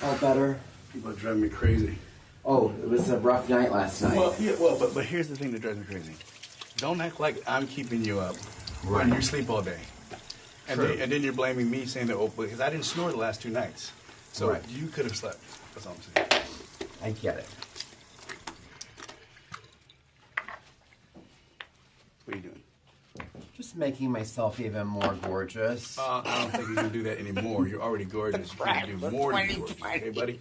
All better? People are driving me crazy. Oh, it was a rough night last night. Well, yeah, but here's the thing that drives me crazy. Don't act like I'm keeping you up Right. when you sleep all day. And True. then you're blaming me saying that, oh, because I didn't snore the last 2 nights. So Right. you could have slept. That's all I'm saying. I get it. What are you doing? Just making myself even more gorgeous. I don't think you can do that anymore. You're already gorgeous. You can do more than gorgeous. Okay, buddy?